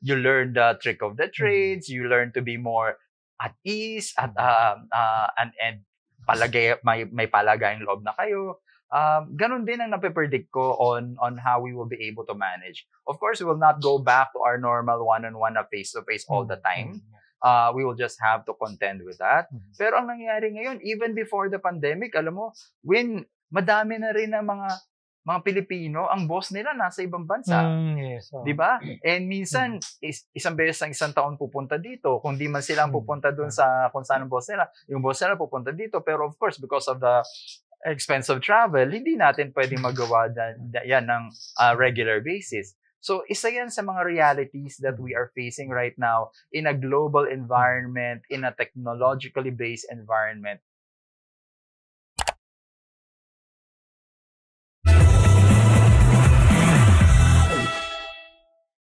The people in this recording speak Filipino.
you learn the trick of the Mhm. trades, you learn to be more at ease at and may palagayang loob na kayo. Ganun din ang nape-predict ko on how we will be able to manage. Of course, we will not go back to our normal one-on-one na face-to-face all the Mhm, time. mhm, We will just have to contend with that. mhm. Pero ang nangyayari ngayon, even before the pandemic, alam mo, madami na rin ng mga Pilipino, ang boss nila nasa ibang bansa. Yes, 'Di oo. ba? And Mhm, minsan isang beses sa isang taon pupunta dito, kung 'di man sila ang mhm, pupunta dun tama. sa kung saan ang boss nila, yung boss nila pupunta dito. Pero of course, because of the expense of travel, hindi natin puwedeng Mhm, magawa mhm, yan ng, mhm, regular basis. So, isa yan sa mga realities that we mhm, are facing right now in a global mhm, environment, in a technologically based environment